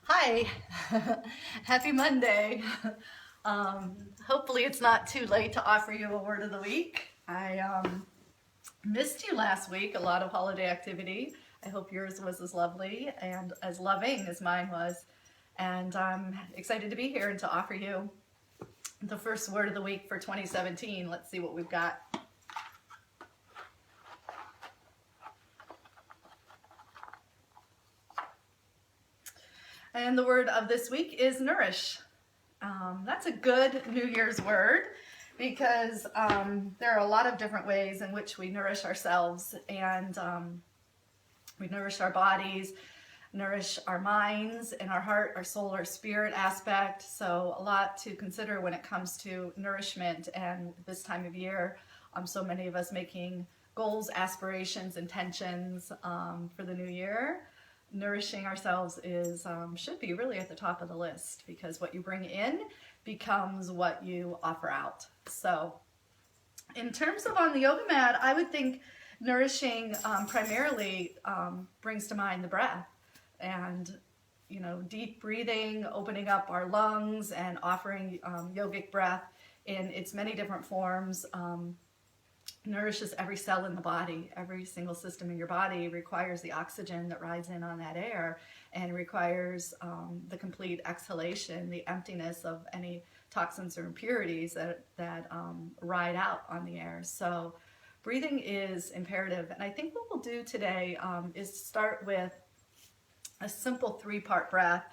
Hi, happy Monday. Hopefully it's not too late to offer you a word of the week. I missed you last week, a lot of holiday activity. I hope yours was as lovely and as loving as mine was. And I'm excited to be here and to offer you the first word of the week for 2017. Let's see what we've got. And the word of this week is nourish. That's a good New Year's word because there are a lot of different ways in which we nourish ourselves and we nourish our bodies, nourish our minds and our heart, our soul, our spirit aspect. So a lot to consider when it comes to nourishment and this time of year. So many of us making goals, aspirations, intentions for the new year. Nourishing ourselves is should be really at the top of the list because what you bring in becomes what you offer out. So in terms of on the yoga mat, I would think nourishing primarily brings to mind the breath and deep breathing, opening up our lungs and offering yogic breath in its many different forms. Nourishes every cell in the body. Every single system in your body requires the oxygen that rides in on that air and requires the complete exhalation, the emptiness of any toxins or impurities that ride out on the air. So breathing is imperative. And I think what we'll do today is start with a simple three-part breath.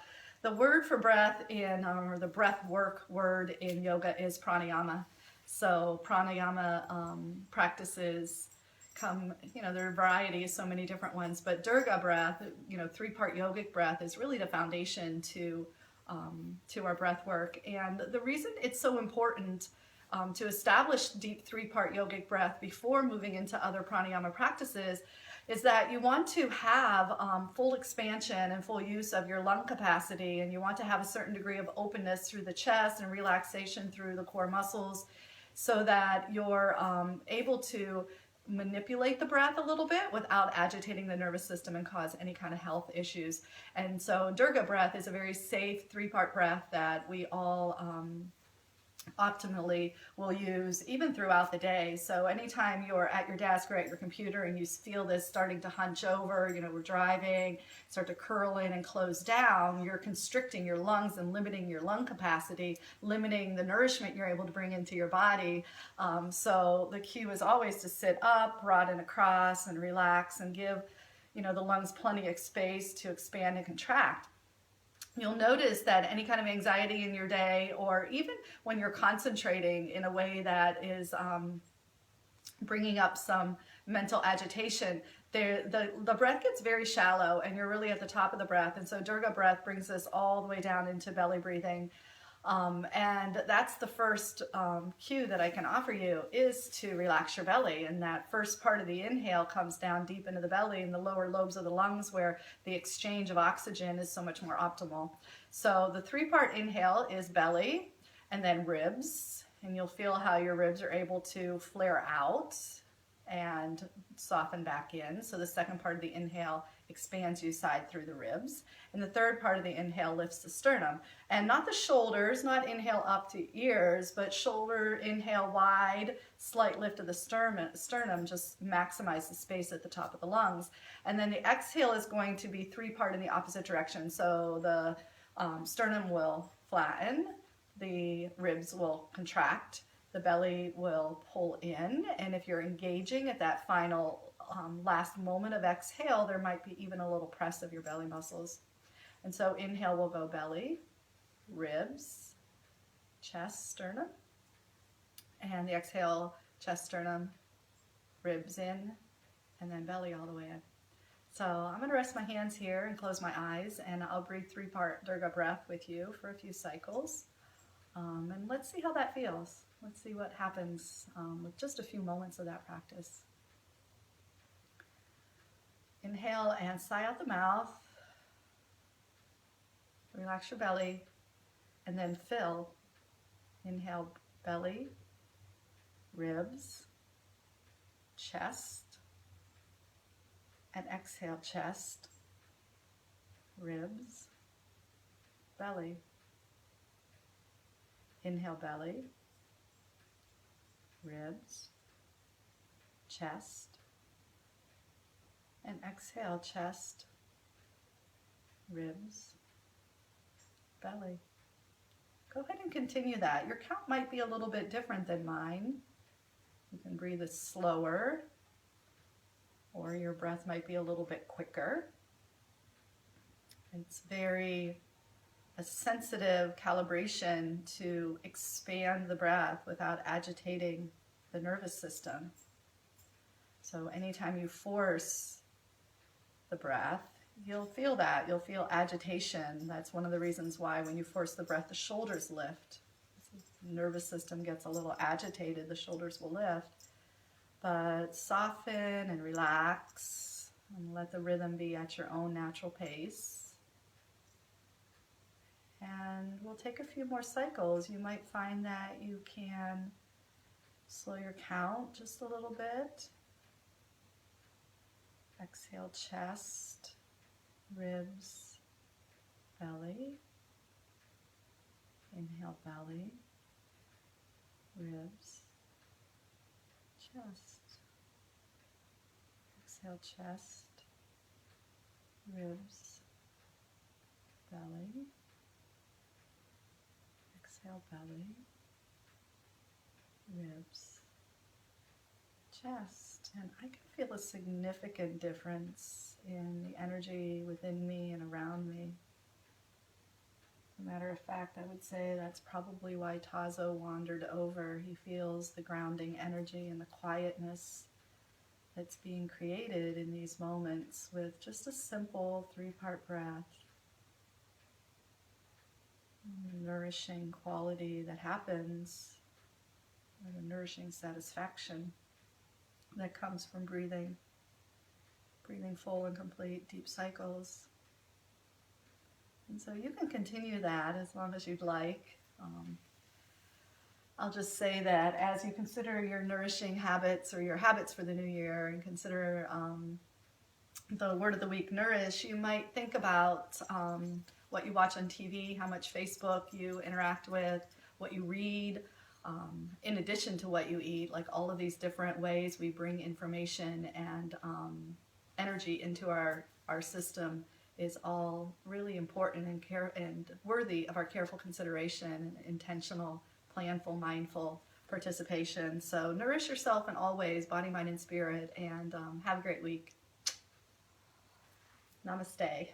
The word for breath or the breath work word in yoga is pranayama. So pranayama practices come, there are varieties, so many different ones, but Durga breath, three-part yogic breath is really the foundation to our breath work. And the reason it's so important to establish deep three-part yogic breath before moving into other pranayama practices is that you want to have full expansion and full use of your lung capacity, and you want to have a certain degree of openness through the chest and relaxation through the core muscles so that you're able to manipulate the breath a little bit without agitating the nervous system and cause any kind of health issues. And so Durga breath is a very safe three-part breath that we all optimally will use even throughout the day. So anytime you're at your desk or at your computer and you feel this starting to hunch over, we're driving, start to curl in and close down, you're constricting your lungs and limiting your lung capacity, limiting the nourishment you're able to bring into your body. So the cue is always to sit up, broaden across, and relax and give the lungs plenty of space to expand and contract. You'll notice that any kind of anxiety in your day, or even when you're concentrating in a way that is bringing up some mental agitation, the breath gets very shallow and you're really at the top of the breath. And so Durga breath brings us all the way down into belly breathing. And that's the first cue that I can offer you is to relax your belly. And that first part of the inhale comes down deep into the belly and the lower lobes of the lungs where the exchange of oxygen is so much more optimal. So the three-part inhale is belly and then ribs. And you'll feel how your ribs are able to flare out and soften back in. So the second part of the inhale expands you side through the ribs. And the third part of the inhale lifts the sternum. And not the shoulders, not inhale up to ears, but shoulder inhale wide, slight lift of the sternum, just maximize the space at the top of the lungs. And then the exhale is going to be three-part in the opposite direction. So the sternum will flatten, the ribs will contract, the belly will pull in, and if you're engaging at that final last moment of exhale, there might be even a little press of your belly muscles. And so inhale will go belly, ribs, chest, sternum, and the exhale, chest, sternum, ribs in, and then belly all the way in. So I'm going to rest my hands here and close my eyes, and I'll breathe three-part Durga breath with you for a few cycles. And let's see how that feels. Let's see what happens with just a few moments of that practice. Inhale and sigh out the mouth. Relax your belly and then fill. Inhale, belly, ribs, chest, and exhale, chest, ribs, belly. Inhale, belly, ribs, chest, and exhale, chest, ribs, belly. Go ahead and continue that. Your count might be a little bit different than mine. You can breathe it slower, or your breath might be a little bit quicker. It's a sensitive calibration to expand the breath without agitating the nervous system. So anytime you force the breath, you'll feel that. You'll feel agitation. That's one of the reasons why when you force the breath, the shoulders lift. The nervous system gets a little agitated, the shoulders will lift. But soften and relax and let the rhythm be at your own natural pace. And we'll take a few more cycles. You might find that you can slow your count just a little bit. Exhale, chest, ribs, belly. Inhale, belly, ribs, chest. Exhale, chest, ribs, belly. Exhale, belly, ribs, chest. And I can feel a significant difference in the energy within me and around me. As a matter of fact, I would say that's probably why Tazo wandered over. He feels the grounding energy and the quietness that's being created in these moments with just a simple 3-part breath. The nourishing quality that happens, or the nourishing satisfaction that comes from breathing full and complete deep cycles. And so you can continue that as long as you'd like. I'll just say that as you consider your nourishing habits or your habits for the new year and consider the word of the week, nourish, you might think about what you watch on TV, how much Facebook you interact with, what you read, in addition to what you eat, like all of these different ways we bring information and energy into our system is all really important and worthy of our careful consideration and intentional, planful, mindful participation. So nourish yourself in all ways, body, mind, and spirit, and have a great week. Namaste.